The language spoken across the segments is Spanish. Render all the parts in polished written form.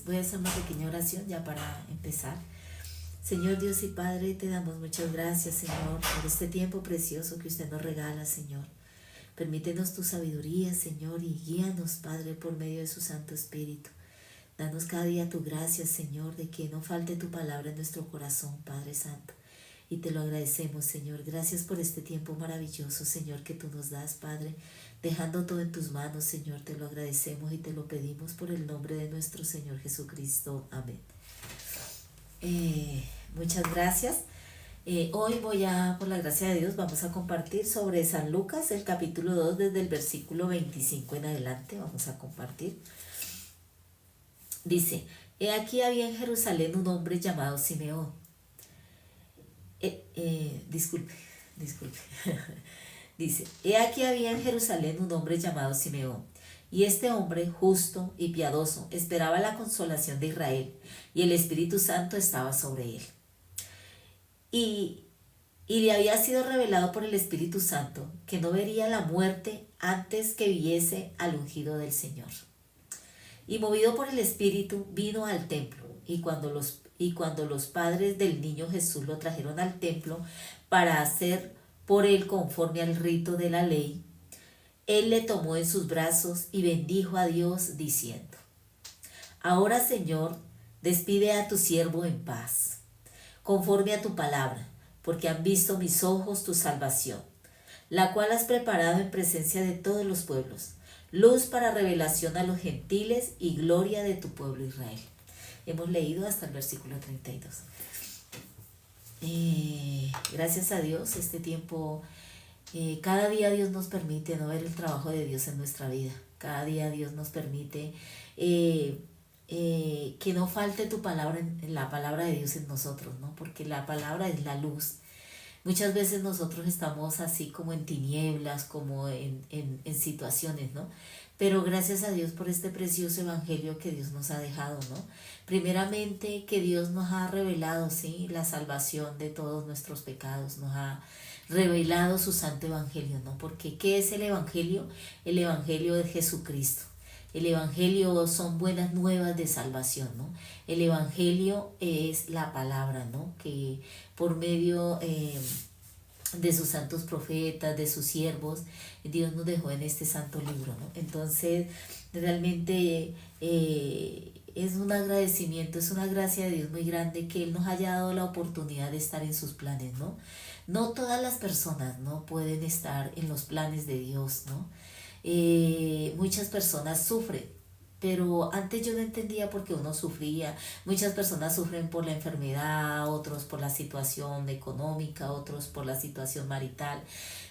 Voy a hacer una pequeña oración ya para empezar. Señor Dios y Padre, te damos muchas gracias, Señor, por este tiempo precioso que usted nos regala, Señor. Permítenos tu sabiduría, Señor, y guíanos, Padre, por medio de su Santo Espíritu. Danos cada día tu gracia, Señor, de que no falte tu palabra en nuestro corazón, Padre Santo. Y te lo agradecemos, Señor. Gracias por este tiempo maravilloso, Señor, que tú nos das, Padre. Dejando todo en tus manos, Señor, te lo agradecemos y te lo pedimos por el nombre de nuestro Señor Jesucristo. Amén. Muchas gracias. Hoy por la gracia de Dios, vamos a compartir sobre San Lucas, el capítulo 2, desde el versículo 25 en adelante. Vamos a compartir. Dice, he aquí había en Jerusalén un hombre llamado Simeón. Disculpe. Dice, he aquí había en Jerusalén un hombre llamado Simeón, y este hombre, justo y piadoso, esperaba la consolación de Israel, y el Espíritu Santo estaba sobre él. Y le había sido revelado por el Espíritu Santo que no vería la muerte antes que viese al ungido del Señor. Y movido por el Espíritu, vino al templo, y cuando los padres del niño Jesús lo trajeron al templo para hacer por él conforme al rito de la ley, él le tomó en sus brazos y bendijo a Dios diciendo, ahora, Señor, despide a tu siervo en paz, conforme a tu palabra, porque han visto mis ojos tu salvación, la cual has preparado en presencia de todos los pueblos, luz para revelación a los gentiles y gloria de tu pueblo Israel. Hemos leído hasta el versículo 32. Gracias a Dios, este tiempo, cada día Dios nos permite no ver el trabajo de Dios en nuestra vida. Cada día Dios nos permite que no falte tu palabra, la palabra de Dios en nosotros, ¿no? Porque la palabra es la luz. Muchas veces nosotros estamos así como en tinieblas, como en situaciones, ¿no? Pero gracias a Dios por este precioso evangelio que Dios nos ha dejado, ¿no? Primeramente que Dios nos ha revelado, ¿sí? La salvación de todos nuestros pecados, nos ha revelado su santo evangelio, ¿no? Porque ¿qué es el evangelio? El evangelio de Jesucristo. El evangelio son buenas nuevas de salvación, ¿no? El evangelio es la palabra, ¿no? Que por medio de sus santos profetas, de sus siervos, Dios nos dejó en este santo libro, ¿no? Entonces, realmente es un agradecimiento, es una gracia de Dios muy grande que Él nos haya dado la oportunidad de estar en sus planes, ¿no? No todas las personas, ¿no? Pueden estar en los planes de Dios, ¿no? Muchas personas sufren, pero antes yo no entendía por qué uno sufría. Muchas personas sufren por la enfermedad, otros por la situación económica, otros por la situación marital,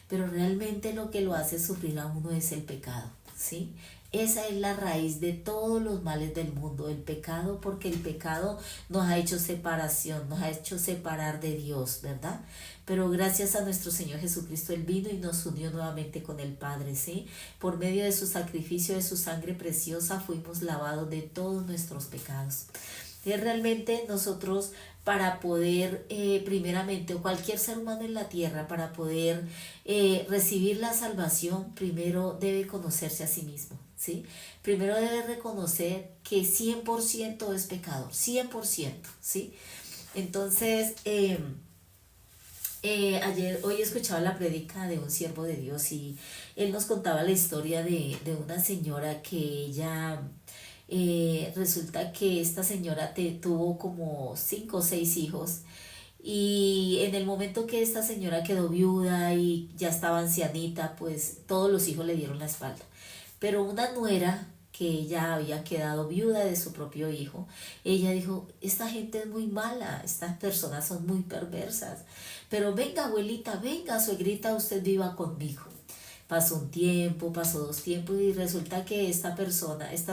pero realmente lo que lo hace sufrir a uno es el pecado, ¿sí? Esa es la raíz de todos los males del mundo, el pecado, porque el pecado nos ha hecho separación, nos ha hecho separar de Dios, ¿verdad? Pero gracias a nuestro Señor Jesucristo, Él vino y nos unió nuevamente con el Padre, ¿sí? Por medio de su sacrificio, de su sangre preciosa, fuimos lavados de todos nuestros pecados. Y realmente nosotros, para poder, primeramente, o cualquier ser humano en la tierra, para poder recibir la salvación, primero debe conocerse a sí mismo, ¿sí? Primero debe reconocer que 100% es pecador, 100%, ¿sí? Entonces, hoy escuchaba la prédica de un siervo de Dios y él nos contaba la historia de una señora que ella, resulta que esta señora tuvo como 5 o 6 hijos y en el momento que esta señora quedó viuda y ya estaba ancianita, pues todos los hijos le dieron la espalda. Pero una nuera que ella había quedado viuda de su propio hijo, ella dijo, esta gente es muy mala, estas personas son muy perversas, pero venga abuelita, venga suegrita, usted viva conmigo. Pasó un tiempo, pasó 2 tiempos y resulta que esta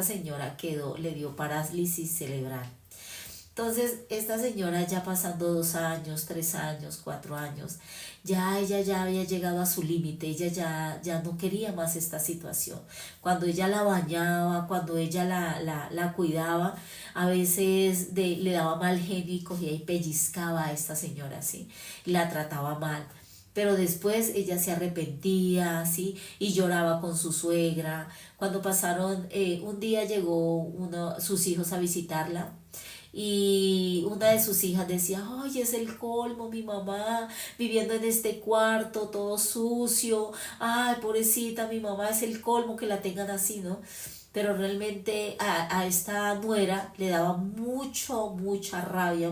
señora le dio parálisis cerebral. Entonces, esta señora ya pasando 2 años, 3 años, 4 años, ella ya había llegado a su límite, ella ya no quería más esta situación. Cuando ella la bañaba, cuando ella la cuidaba, a veces le daba mal genio y cogía y pellizcaba a esta señora, ¿sí? La trataba mal. pero después ella se arrepentía, ¿sí? Y lloraba con su suegra. Cuando pasaron, un día llegó sus hijos a visitarla y una de sus hijas decía, ay, es el colmo, mi mamá viviendo en este cuarto todo sucio, ay, pobrecita, mi mamá es el colmo que la tengan así, ¿no? Pero realmente a esta nuera le daba mucha rabia,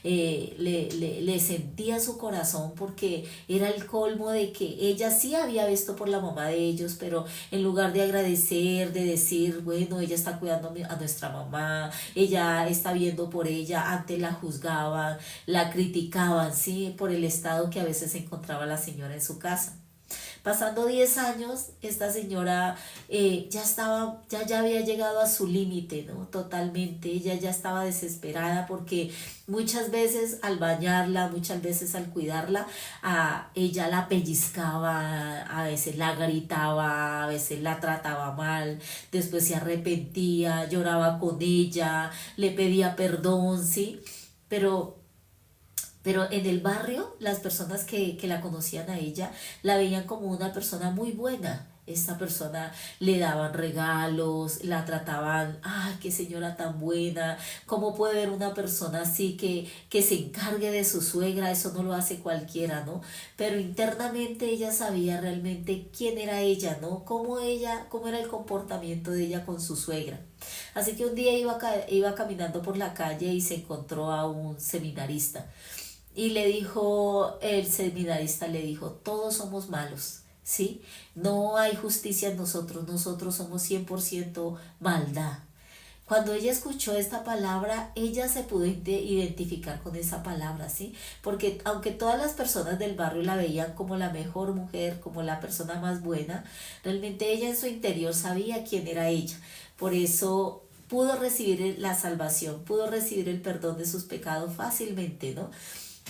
le sentía su corazón porque era el colmo de que ella sí había visto por la mamá de ellos, pero en lugar de agradecer, de decir, bueno, ella está cuidando a nuestra mamá, ella está viendo por ella, antes la juzgaban, la criticaban, ¿sí? Por el estado que a veces se encontraba la señora en su casa. Pasando 10 años, esta señora ya había llegado a su límite, ¿no? Totalmente, ella ya estaba desesperada porque muchas veces al bañarla, muchas veces al cuidarla, ella la pellizcaba, a veces la gritaba, a veces la trataba mal, después se arrepentía, lloraba con ella, le pedía perdón, ¿sí? Pero pero en el barrio, las personas que la conocían a ella la veían como una persona muy buena. Esta persona le daban regalos, la trataban, ay, qué señora tan buena, ¿cómo puede ver una persona así que se encargue de su suegra? Eso no lo hace cualquiera, ¿no? Pero internamente ella sabía realmente quién era ella, ¿no? Cómo era el comportamiento de ella con su suegra. Así que un día iba caminando por la calle y se encontró a un seminarista. Y le dijo, el seminarista le dijo, todos somos malos, ¿sí? No hay justicia en nosotros, nosotros somos 100% maldad. Cuando ella escuchó esta palabra, ella se pudo identificar con esa palabra, ¿sí? Porque aunque todas las personas del barrio la veían como la mejor mujer, como la persona más buena, realmente ella en su interior sabía quién era ella. Por eso pudo recibir la salvación, pudo recibir el perdón de sus pecados fácilmente, ¿no?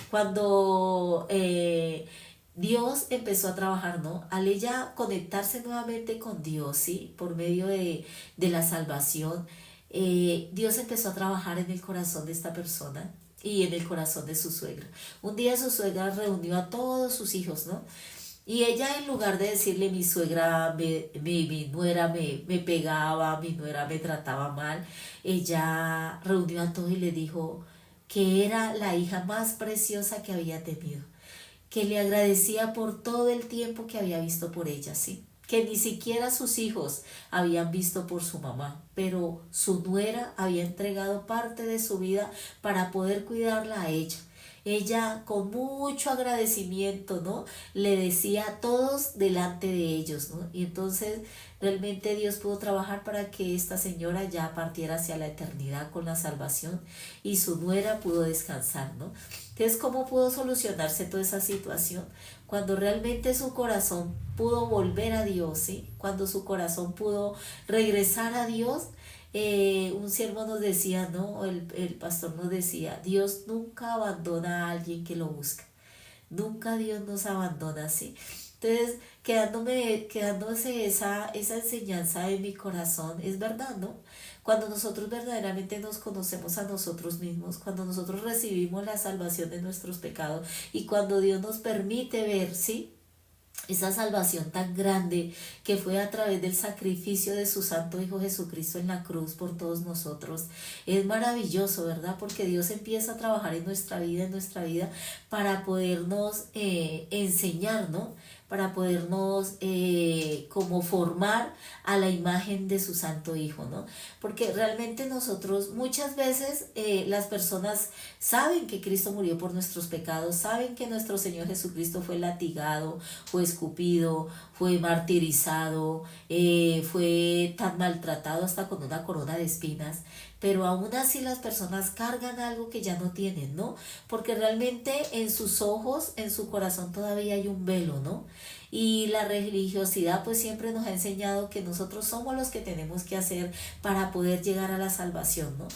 Cuando Dios empezó a trabajar, ¿no? Al ella conectarse nuevamente con Dios, ¿sí? Por medio de la salvación, Dios empezó a trabajar en el corazón de esta persona y en el corazón de su suegra. Un día su suegra reunió a todos sus hijos, ¿no? Y ella en lugar de decirle mi suegra, mi nuera me pegaba, mi nuera me trataba mal, ella reunió a todos y le dijo que era la hija más preciosa que había tenido, que le agradecía por todo el tiempo que había visto por ella, ¿sí? Que ni siquiera sus hijos habían visto por su mamá, pero su nuera había entregado parte de su vida para poder cuidarla a ella. Ella con mucho agradecimiento, ¿no? Le decía a todos delante de ellos, ¿no? Y entonces realmente Dios pudo trabajar para que esta señora ya partiera hacia la eternidad con la salvación y su nuera pudo descansar, ¿no? Entonces, ¿cómo pudo solucionarse toda esa situación? Cuando realmente su corazón pudo volver a Dios, ¿sí? Cuando su corazón pudo regresar a Dios, un siervo nos decía, ¿no? El pastor nos decía, Dios nunca abandona a alguien que lo busca. Nunca Dios nos abandona, ¿sí? Entonces, quedándose esa enseñanza en mi corazón, es verdad, ¿no? Cuando nosotros verdaderamente nos conocemos a nosotros mismos, cuando nosotros recibimos la salvación de nuestros pecados y cuando Dios nos permite ver, ¿sí? Esa salvación tan grande que fue a través del sacrificio de su Santo Hijo Jesucristo en la cruz por todos nosotros. Es maravilloso, ¿verdad? Porque Dios empieza a trabajar en nuestra vida para podernos enseñar, ¿no? Para podernos como formar a la imagen de su Santo Hijo, ¿no? Porque realmente nosotros muchas veces las personas saben que Cristo murió por nuestros pecados, saben que nuestro Señor Jesucristo fue latigado, fue escupido, fue martirizado, fue tan maltratado hasta con una corona de espinas, pero aún así las personas cargan algo que ya no tienen, ¿no? Porque realmente en sus ojos, en su corazón todavía hay un velo, ¿no? Y la religiosidad pues siempre nos ha enseñado que nosotros somos los que tenemos que hacer para poder llegar a la salvación, ¿no?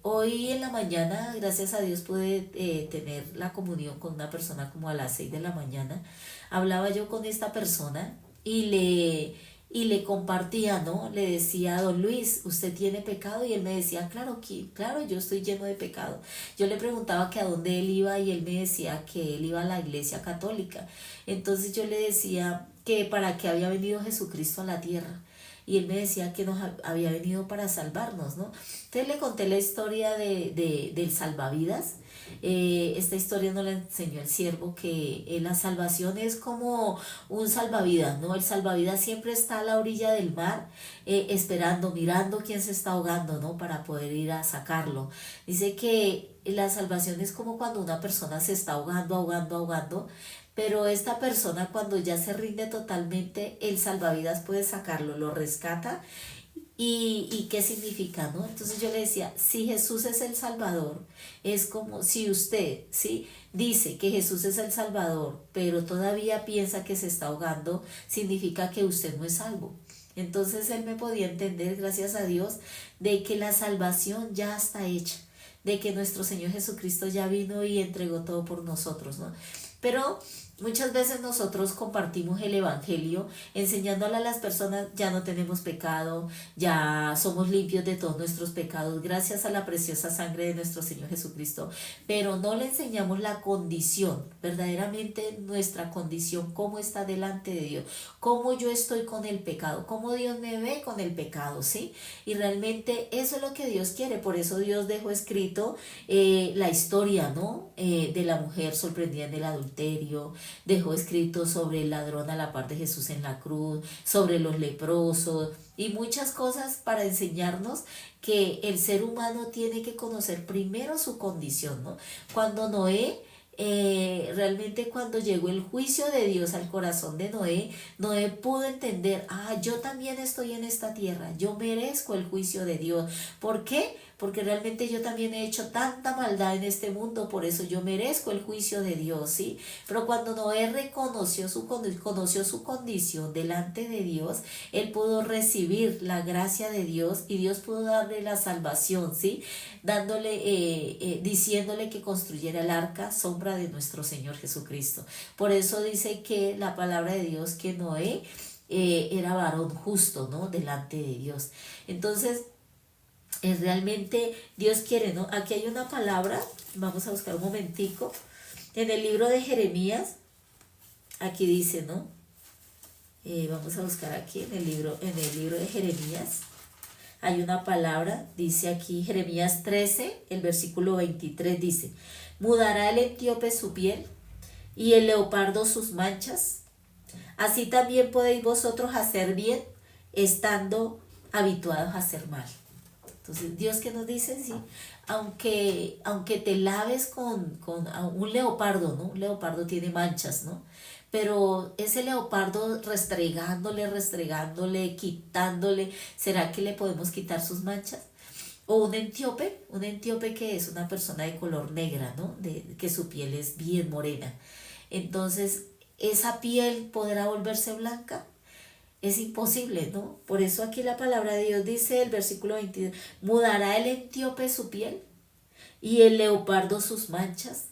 Hoy en la mañana, gracias a Dios, pude tener la comunión con una persona como a las 6 de la mañana. Hablaba yo con esta persona y y le compartía, ¿no? Le decía: don Luis, ¿usted tiene pecado? Y él me decía: claro, claro, yo estoy lleno de pecado. Yo le preguntaba que a dónde él iba y él me decía que él iba a la iglesia católica. Entonces yo le decía que para qué había venido Jesucristo a la tierra. Y él me decía que había venido para salvarnos, ¿no? Entonces le conté la historia del salvavidas. Esta historia nos la enseñó el siervo, que la salvación es como un salvavidas, ¿no? El salvavidas siempre está a la orilla del mar, esperando, mirando quién se está ahogando, ¿no? Para poder ir a sacarlo. Dice que la salvación es como cuando una persona se está ahogando, ahogando, ahogando, pero esta persona, cuando ya se rinde totalmente, el salvavidas puede sacarlo, lo rescata. ¿Y qué significa, no? Entonces yo le decía: si Jesús es el Salvador, es como si usted, ¿sí?, dice que Jesús es el Salvador, pero todavía piensa que se está ahogando, significa que usted no es salvo. Entonces él me podía entender, gracias a Dios, de que la salvación ya está hecha, de que nuestro Señor Jesucristo ya vino y entregó todo por nosotros, ¿no? Pero muchas veces nosotros compartimos el evangelio enseñándole a las personas: ya no tenemos pecado, ya somos limpios de todos nuestros pecados gracias a la preciosa sangre de nuestro Señor Jesucristo, pero no le enseñamos la condición, verdaderamente nuestra condición, cómo está delante de Dios, cómo yo estoy con el pecado, cómo Dios me ve con el pecado, ¿sí? Y realmente eso es lo que Dios quiere. Por eso Dios dejó escrito la historia, ¿no? De la mujer sorprendida en el adulterio, dejó escrito sobre el ladrón a la par de Jesús en la cruz, sobre los leprosos y muchas cosas para enseñarnos que el ser humano tiene que conocer primero su condición, ¿no? Cuando Noé, realmente cuando llegó el juicio de Dios al corazón de Noé, Noé pudo entender: yo también estoy en esta tierra, yo merezco el juicio de Dios. ¿Por qué? Porque realmente yo también he hecho tanta maldad en este mundo, por eso yo merezco el juicio de Dios, ¿sí? Pero cuando Noé conoció su condición delante de Dios, él pudo recibir la gracia de Dios y Dios pudo darle la salvación, ¿sí? Diciéndole que construyera el arca, sombra de nuestro Señor Jesucristo. Por eso dice que la palabra de Dios, que Noé era varón justo, ¿no? Delante de Dios. Entonces, realmente Dios quiere, ¿no? Aquí hay una palabra, vamos a buscar un momentico, en el libro de Jeremías, aquí dice, ¿no? Vamos a buscar aquí en el libro de Jeremías, hay una palabra, dice aquí Jeremías 13, el versículo 23 dice: mudará el etíope su piel y el leopardo sus manchas, así también podéis vosotros hacer bien estando habituados a hacer mal. Entonces, Dios, que nos dice: sí, aunque te laves con un leopardo, ¿no? Un leopardo tiene manchas, ¿no? Pero ese leopardo restregándole, quitándole, ¿será que le podemos quitar sus manchas? O un etíope que es una persona de color negra, ¿no? Que su piel es bien morena. Entonces, ¿esa piel podrá volverse blanca? Es imposible, ¿no? Por eso aquí la palabra de Dios dice, el versículo 22, mudará el etíope su piel y el leopardo sus manchas.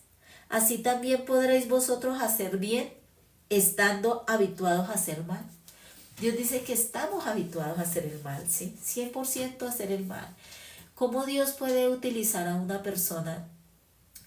Así también podréis vosotros hacer bien estando habituados a hacer mal. Dios dice que estamos habituados a hacer el mal, ¿sí? 100% a hacer el mal. ¿Cómo Dios puede utilizar a una persona?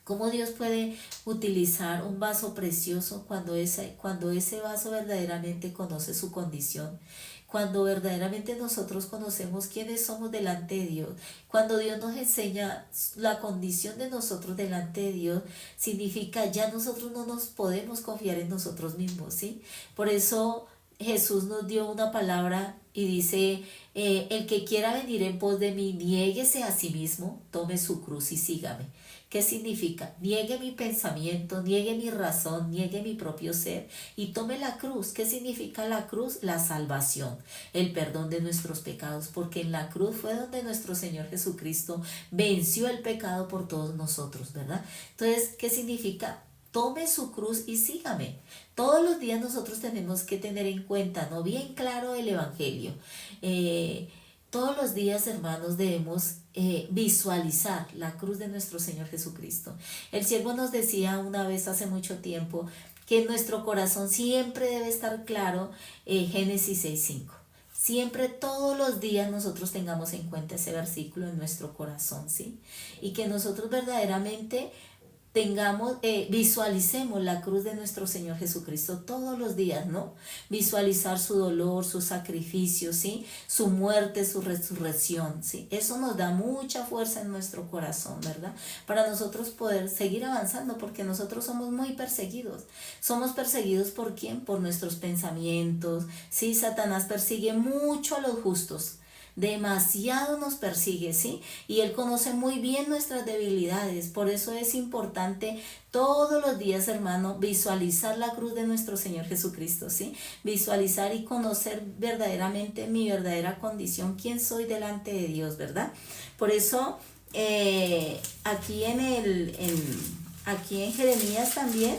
¿Cómo Dios puede utilizar un vaso precioso cuando ese vaso verdaderamente conoce su condición? Cuando verdaderamente nosotros conocemos quiénes somos delante de Dios, cuando Dios nos enseña la condición de nosotros delante de Dios, significa ya nosotros no nos podemos confiar en nosotros mismos, ¿sí? Por eso Jesús nos dio una palabra y dice: el que quiera venir en pos de mí, niéguese a sí mismo, tome su cruz y sígame. ¿Qué significa? Niegue mi pensamiento, niegue mi razón, niegue mi propio ser y tome la cruz. ¿Qué significa la cruz? La salvación, el perdón de nuestros pecados, porque en la cruz fue donde nuestro Señor Jesucristo venció el pecado por todos nosotros, ¿verdad? Entonces, ¿qué significa? Tome su cruz y sígame. Todos los días nosotros tenemos que tener en cuenta, ¿no? Bien claro el Evangelio. Todos los días, hermanos, debemos visualizar la cruz de nuestro Señor Jesucristo. El siervo nos decía una vez hace mucho tiempo que en nuestro corazón siempre debe estar claro Génesis 6:5. siempre todos los días nosotros tengamos en cuenta ese versículo en nuestro corazón, ¿sí? Y que nosotros verdaderamente tengamos, visualicemos la cruz de nuestro Señor Jesucristo todos los días, ¿no? Visualizar su dolor, su sacrificio, ¿sí? Su muerte, su resurrección, ¿sí? Eso nos da mucha fuerza en nuestro corazón, ¿verdad? Para nosotros poder seguir avanzando, porque nosotros somos muy perseguidos. ¿Somos perseguidos por quién? Por nuestros pensamientos, ¿sí? Satanás persigue mucho a los justos. Demasiado nos persigue, ¿sí? Y Él conoce muy bien nuestras debilidades. Por eso es importante todos los días, hermano, visualizar la cruz de nuestro Señor Jesucristo, ¿sí? Visualizar y conocer verdaderamente mi verdadera condición, quién soy delante de Dios, ¿verdad? Por eso, aquí aquí en Jeremías también,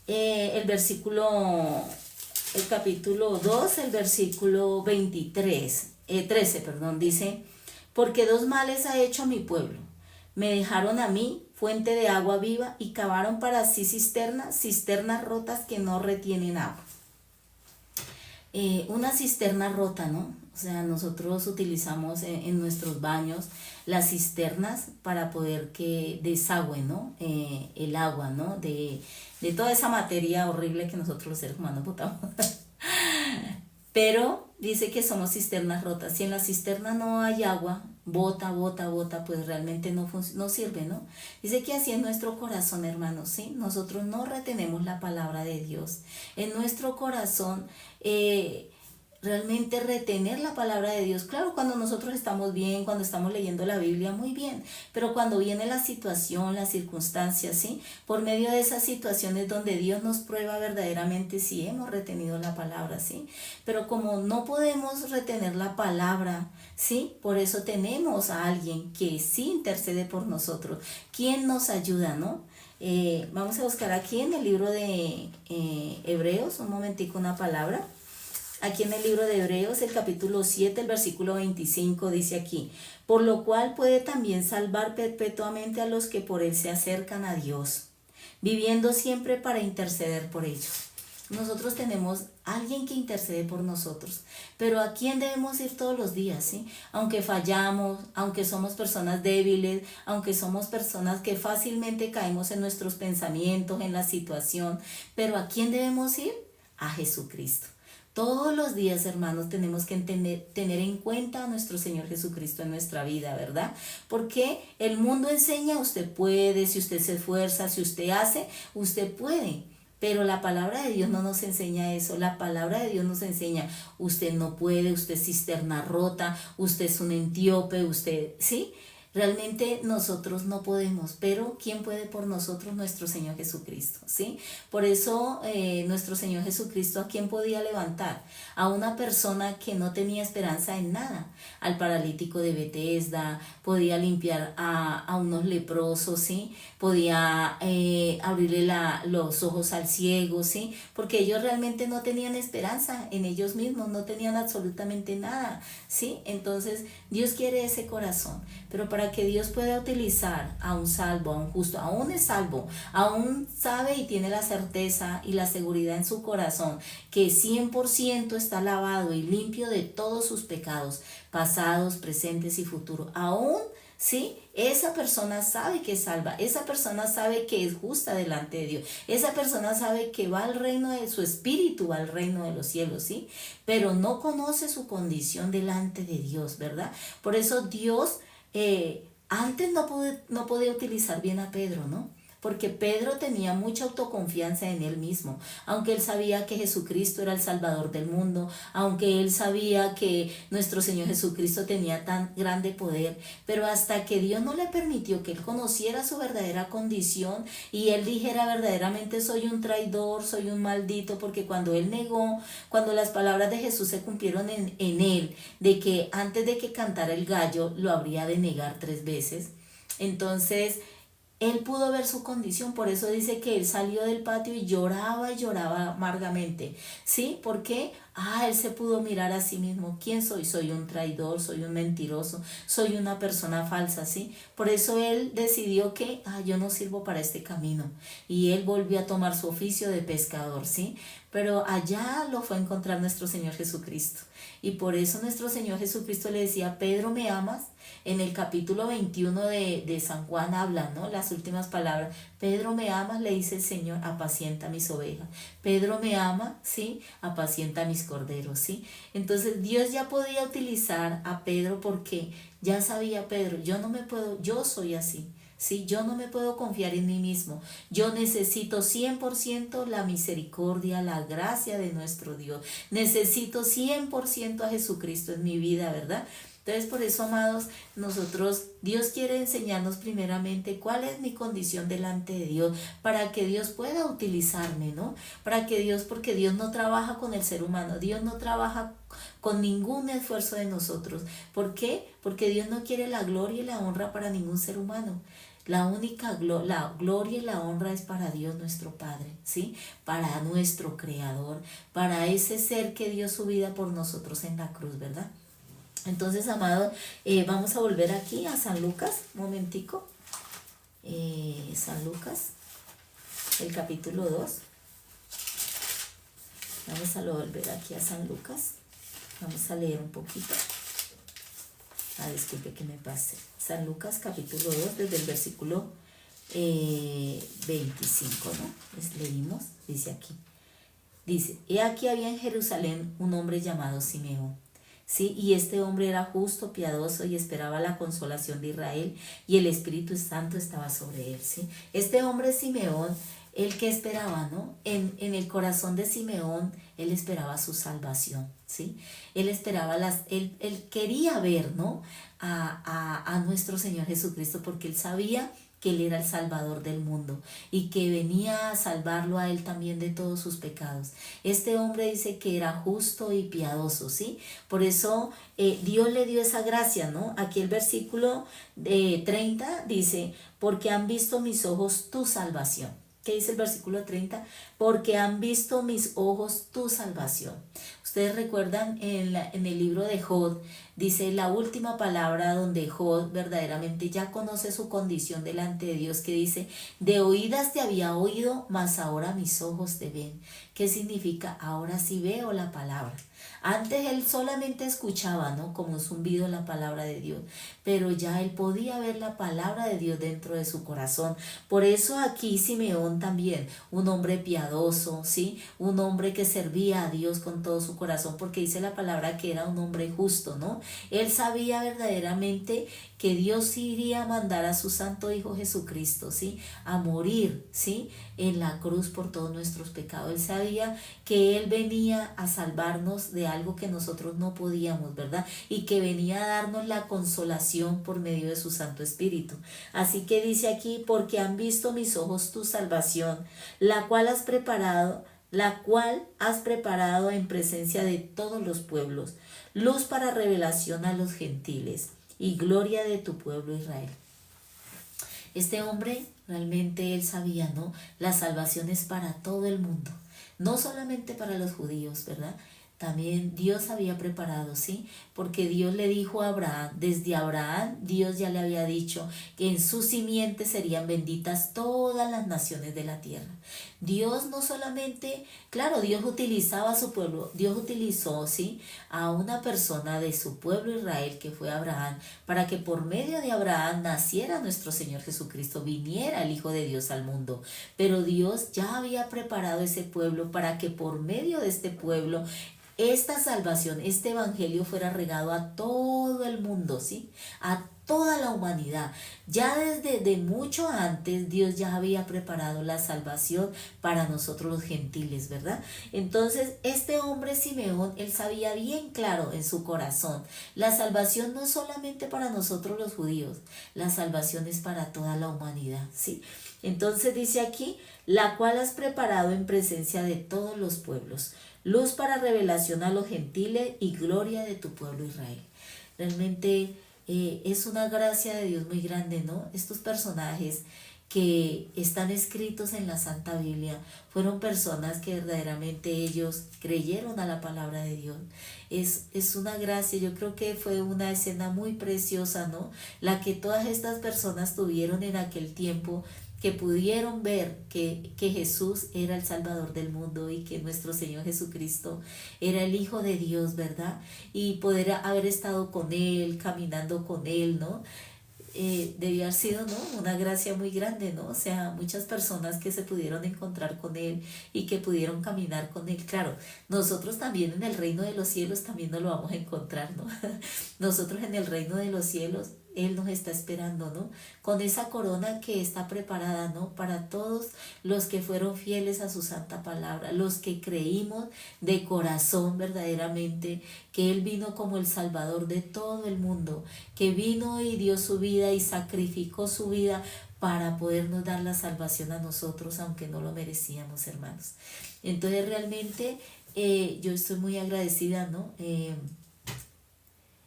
el capítulo 2, el versículo 13, dice: porque dos males ha hecho a mi pueblo. Me dejaron a mí fuente de agua viva y cavaron para sí cisternas rotas que no retienen agua. Una cisterna rota, ¿no? O sea, nosotros utilizamos en nuestros baños las cisternas para poder que desagüe, ¿no? El agua, ¿no? De toda esa materia horrible que nosotros los seres humanos botamos. Pero dice que somos cisternas rotas. Si en la cisterna no hay agua, bota, pues realmente no sirve, ¿no? Dice que así es nuestro corazón, hermanos, ¿sí? Nosotros no retenemos la palabra de Dios. En nuestro corazón, realmente retener la palabra de Dios. Claro, cuando nosotros estamos bien, cuando estamos leyendo la Biblia, muy bien. Pero cuando viene la situación, las circunstancias, ¿sí? Por medio de esas situaciones donde Dios nos prueba verdaderamente si hemos retenido la palabra, ¿sí? Pero como no podemos retener la palabra, ¿sí? Por eso tenemos a alguien que sí intercede por nosotros. ¿Quién nos ayuda, no? Vamos a buscar aquí en el libro de Hebreos, un momentico, una palabra. Aquí en el libro de Hebreos, el capítulo 7, el versículo 25, dice aquí: por lo cual puede también salvar perpetuamente a los que por él se acercan a Dios, viviendo siempre para interceder por ellos. Nosotros tenemos alguien que intercede por nosotros, pero ¿a quién debemos ir todos los días? ¿Sí? Aunque fallamos, aunque somos personas débiles, aunque somos personas que fácilmente caemos en nuestros pensamientos, en la situación, pero ¿a quién debemos ir? A Jesucristo. Todos los días, hermanos, tenemos que tener en cuenta a nuestro Señor Jesucristo en nuestra vida, ¿verdad? Porque el mundo enseña: usted puede, si usted se esfuerza, si usted hace, usted puede. Pero la palabra de Dios no nos enseña eso. La palabra de Dios nos enseña: usted no puede, usted es cisterna rota, usted es un etíope, usted, ¿sí? Realmente nosotros no podemos, pero ¿quién puede por nosotros? Nuestro Señor Jesucristo, ¿sí? Por eso nuestro Señor Jesucristo, ¿a quién podía levantar? A una persona que no tenía esperanza en nada. Al paralítico de Betesda, podía limpiar a unos leprosos, ¿sí? Podía abrirle los ojos al ciego, ¿sí? Porque ellos realmente no tenían esperanza en ellos mismos, no tenían absolutamente nada, ¿sí? Entonces Dios quiere ese corazón, pero para que Dios pueda utilizar a un salvo, a un justo, aún es salvo, aún sabe y tiene la certeza y la seguridad en su corazón que 100% está lavado y limpio de todos sus pecados, pasados, presentes y futuros, aún, ¿sí? Esa persona sabe que es salva, esa persona sabe que es justa delante de Dios, esa persona sabe que va al reino de su espíritu, va al reino de los cielos, ¿sí? Pero no conoce su condición delante de Dios, ¿verdad? Por eso Dios antes no podía utilizar bien a Pedro, ¿no? Porque Pedro tenía mucha autoconfianza en él mismo, aunque él sabía que Jesucristo era el Salvador del mundo, aunque él sabía que nuestro Señor Jesucristo tenía tan grande poder, pero hasta que Dios no le permitió que él conociera su verdadera condición y él dijera verdaderamente: soy un traidor, soy un maldito, porque cuando él negó, cuando las palabras de Jesús se cumplieron en él, de que antes de que cantara el gallo lo habría de negar 3 veces, entonces él pudo ver su condición. Por eso dice que él salió del patio y lloraba amargamente, ¿sí? ¿Por qué? él se pudo mirar a sí mismo. ¿Quién soy? Soy un traidor, soy un mentiroso, soy una persona falsa, ¿sí? Por eso él decidió que, yo no sirvo para este camino. Y él volvió a tomar su oficio de pescador, ¿sí? Pero allá lo fue a encontrar nuestro Señor Jesucristo. Y por eso nuestro Señor Jesucristo le decía, Pedro, ¿me amas? En el capítulo 21 de San Juan habla, ¿no? Las últimas palabras. Pedro, ¿me amas? Le dice el Señor, apacienta mis ovejas. Pedro me ama, ¿sí? Apacienta mis corderos, ¿sí? Entonces Dios ya podía utilizar a Pedro porque ya sabía Pedro, yo soy así. Sí, yo no me puedo confiar en mí mismo. Yo necesito 100% la misericordia, la gracia de nuestro Dios. Necesito 100% a Jesucristo en mi vida, ¿verdad? Entonces, por eso, amados, Dios quiere enseñarnos primeramente cuál es mi condición delante de Dios, para que Dios pueda utilizarme, ¿no? Porque Dios no trabaja con el ser humano, Dios no trabaja con ningún esfuerzo de nosotros. ¿Por qué? Porque Dios no quiere la gloria y la honra para ningún ser humano. La gloria y la honra es para Dios nuestro Padre, ¿sí? Para nuestro Creador, para ese ser que dio su vida por nosotros en la cruz, ¿verdad? Entonces, amado, vamos a volver aquí a San Lucas, un momentico. San Lucas, el capítulo 2. Vamos a volver aquí a San Lucas. Vamos a leer un poquito. Disculpe que me pase. San Lucas, capítulo 2, desde el versículo 25, ¿no? Leímos, dice aquí. Dice, he aquí había en Jerusalén un hombre llamado Simeón. Sí, y este hombre era justo, piadoso y esperaba la consolación de Israel, y el Espíritu Santo estaba sobre él, ¿sí? Este hombre Simeón, el que esperaba, ¿no? En el corazón de Simeón, él esperaba su salvación, ¿sí? Él esperaba él quería ver, ¿no? A nuestro Señor Jesucristo, porque él sabía que Él era el Salvador del mundo y que venía a salvarlo a Él también de todos sus pecados. Este hombre dice que era justo y piadoso, ¿sí? Por eso Dios le dio esa gracia, ¿no? Aquí el versículo 30 dice, porque han visto mis ojos tu salvación. ¿Qué dice el versículo 30? Porque han visto mis ojos tu salvación. Ustedes recuerdan en el libro de Job, dice la última palabra donde Job verdaderamente ya conoce su condición delante de Dios, que dice, de oídas te había oído, mas ahora mis ojos te ven. ¿Qué significa? Ahora sí veo la palabra. Antes él solamente escuchaba, ¿no? Como un zumbido la palabra de Dios, pero ya él podía ver la palabra de Dios dentro de su corazón. Por eso aquí Simeón también, un hombre piadoso, ¿sí? Un hombre que servía a Dios con todo su corazón, porque dice la palabra que era un hombre justo, ¿no? Él sabía verdaderamente que Dios iría a mandar a su santo Hijo Jesucristo, ¿sí? A morir, ¿sí? En la cruz por todos nuestros pecados. Él sabía que Él venía a salvarnos de algo que nosotros no podíamos, ¿verdad? Y que venía a darnos la consolación por medio de su Santo Espíritu. Así que dice aquí, porque han visto mis ojos tu salvación, la cual has preparado en presencia de todos los pueblos, luz para revelación a los gentiles y gloria de tu pueblo Israel. Este hombre realmente él sabía, ¿no? La salvación es para todo el mundo, no solamente para los judíos, ¿verdad? También Dios había preparado, ¿sí? Porque Dios le dijo a Abraham, desde Abraham Dios ya le había dicho que en su simiente serían benditas todas las naciones de la tierra. Dios no solamente, claro, Dios utilizaba a su pueblo, Dios utilizó, ¿sí? A una persona de su pueblo Israel que fue Abraham, para que por medio de Abraham naciera nuestro Señor Jesucristo, viniera el Hijo de Dios al mundo. Pero Dios ya había preparado ese pueblo para que por medio de este pueblo esta salvación, este evangelio fuera regado a todo el mundo, ¿sí? A toda la humanidad. Ya desde mucho antes Dios ya había preparado la salvación para nosotros los gentiles, ¿verdad? Entonces este hombre Simeón, él sabía bien claro en su corazón, la salvación no es solamente para nosotros los judíos, la salvación es para toda la humanidad, ¿sí? Entonces dice aquí, la cual has preparado en presencia de todos los pueblos, luz para revelación a los gentiles y gloria de tu pueblo Israel. Realmente es una gracia de Dios muy grande, ¿no? Estos personajes que están escritos en la Santa Biblia fueron personas que verdaderamente ellos creyeron a la palabra de Dios. Es una gracia, yo creo que fue una escena muy preciosa, ¿no? La que todas estas personas tuvieron en aquel tiempo, que pudieron ver que Jesús era el Salvador del mundo y que nuestro Señor Jesucristo era el Hijo de Dios, ¿verdad? Y poder haber estado con Él, caminando con Él, ¿no? Debió haber sido, ¿no?, una gracia muy grande, ¿no? O sea, muchas personas que se pudieron encontrar con Él y que pudieron caminar con Él. Claro, nosotros también en el reino de los cielos también nos lo vamos a encontrar, ¿no? Nosotros en el reino de los cielos, Él nos está esperando, ¿no? Con esa corona que está preparada, ¿no? Para todos los que fueron fieles a su santa palabra, los que creímos de corazón verdaderamente que Él vino como el Salvador de todo el mundo, que vino y dio su vida y sacrificó su vida para podernos dar la salvación a nosotros, aunque no lo merecíamos, hermanos. Entonces realmente yo estoy muy agradecida, ¿no?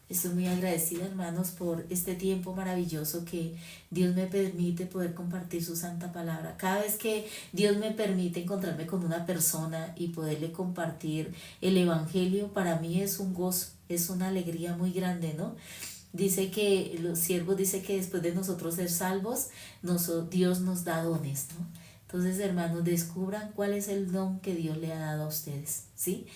Estoy muy agradecida, hermanos, por este tiempo maravilloso que Dios me permite poder compartir su santa palabra. Cada vez que Dios me permite encontrarme con una persona y poderle compartir el evangelio, para mí es un gozo, es una alegría muy grande, ¿no? Dice que los siervos, dice que después de nosotros ser salvos, Dios nos da dones, ¿no? Entonces, hermanos, descubran cuál es el don que Dios le ha dado a ustedes, ¿sí?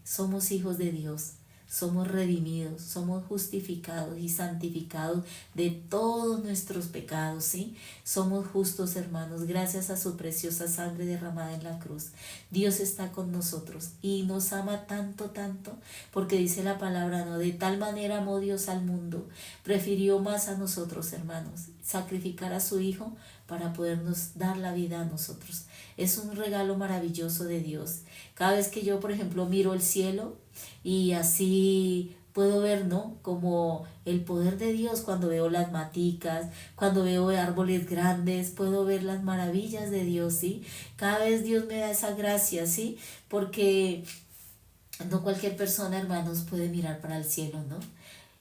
Somos hijos de Dios. Somos redimidos, somos justificados y santificados de todos nuestros pecados, ¿sí? Somos justos, hermanos, gracias a su preciosa sangre derramada en la cruz. Dios está con nosotros y nos ama tanto, tanto, porque dice la palabra, ¿no? De tal manera amó Dios al mundo, prefirió más a nosotros, hermanos, sacrificar a su Hijo para podernos dar la vida a nosotros. Es un regalo maravilloso de Dios. Cada vez que yo, por ejemplo, miro el cielo, y así puedo ver, ¿no?, como el poder de Dios cuando veo las maticas, cuando veo árboles grandes, puedo ver las maravillas de Dios, ¿sí? Cada vez Dios me da esa gracia, ¿sí? Porque no cualquier persona, hermanos, puede mirar para el cielo, ¿no?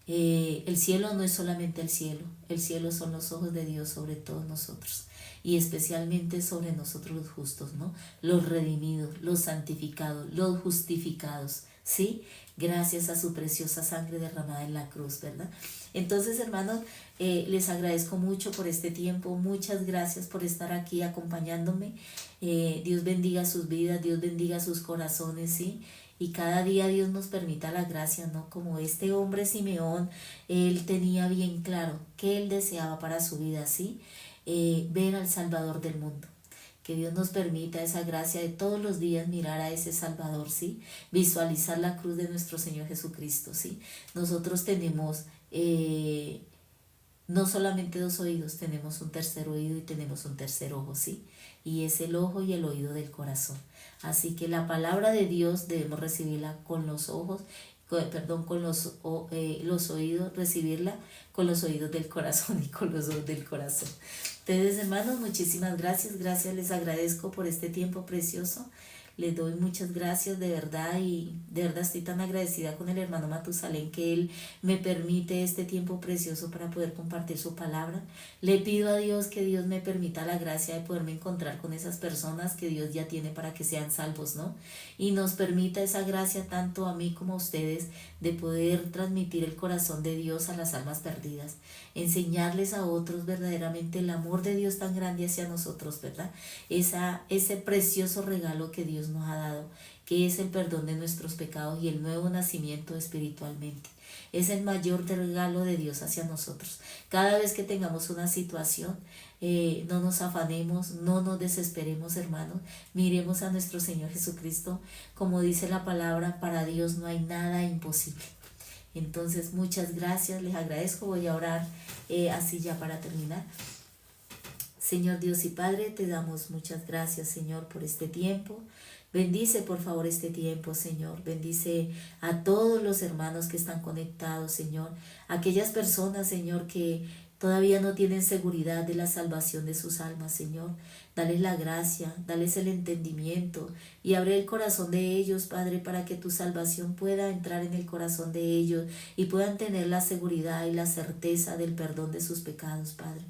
El cielo no es solamente el cielo son los ojos de Dios sobre todos nosotros y especialmente sobre nosotros los justos, ¿no? Los redimidos, los santificados, los justificados, ¿sí? Gracias a su preciosa sangre derramada en la cruz, ¿verdad? Entonces, hermanos, les agradezco mucho por este tiempo, muchas gracias por estar aquí acompañándome. Dios bendiga sus vidas, Dios bendiga sus corazones, ¿sí? Y cada día Dios nos permita la gracia, ¿no? Como este hombre Simeón, él tenía bien claro que él deseaba para su vida, ¿sí? Ver al Salvador del mundo. Que Dios nos permita esa gracia de todos los días mirar a ese Salvador, ¿sí? Visualizar la cruz de nuestro Señor Jesucristo, ¿sí? Nosotros tenemos no solamente dos oídos, tenemos un tercer oído y tenemos un tercer ojo, ¿sí? Y es el ojo y el oído del corazón. Así que la palabra de Dios debemos recibirla con los ojos, con los oídos, recibirla con los oídos del corazón y con los ojos del corazón. Entonces, hermanos, muchísimas gracias, les agradezco por este tiempo precioso. Les doy muchas gracias de verdad y de verdad estoy tan agradecida con el hermano Matusalén que él me permite este tiempo precioso para poder compartir su palabra. Le pido a Dios que Dios me permita la gracia de poderme encontrar con esas personas que Dios ya tiene para que sean salvos, ¿no? Y nos permita esa gracia tanto a mí como a ustedes de poder transmitir el corazón de Dios a las almas perdidas, enseñarles a otros verdaderamente el amor de Dios tan grande hacia nosotros, ¿verdad? Ese precioso regalo que Dios nos ha dado, que es el perdón de nuestros pecados y el nuevo nacimiento espiritualmente. Es el mayor regalo de Dios hacia nosotros. Cada vez que tengamos una situación, no nos afanemos, no nos desesperemos, hermanos. Miremos a nuestro Señor Jesucristo. Como dice la palabra, para Dios no hay nada imposible. Entonces, muchas gracias, les agradezco. Voy a orar así ya para terminar. Señor Dios y Padre, te damos muchas gracias, Señor, por este tiempo. Bendice, por favor, este tiempo, Señor. Bendice a todos los hermanos que están conectados, Señor. Aquellas personas, Señor, que todavía no tienen seguridad de la salvación de sus almas, Señor. Dales la gracia, dales el entendimiento y abre el corazón de ellos, Padre, para que tu salvación pueda entrar en el corazón de ellos y puedan tener la seguridad y la certeza del perdón de sus pecados, Padre.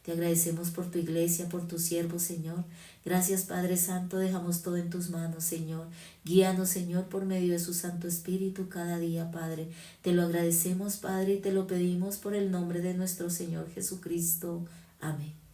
Te agradecemos por tu iglesia, por tu siervo, Señor. Gracias, Padre Santo, dejamos todo en tus manos, Señor. Guíanos, Señor, por medio de su Santo Espíritu cada día, Padre. Te lo agradecemos, Padre, y te lo pedimos por el nombre de nuestro Señor Jesucristo. Amén.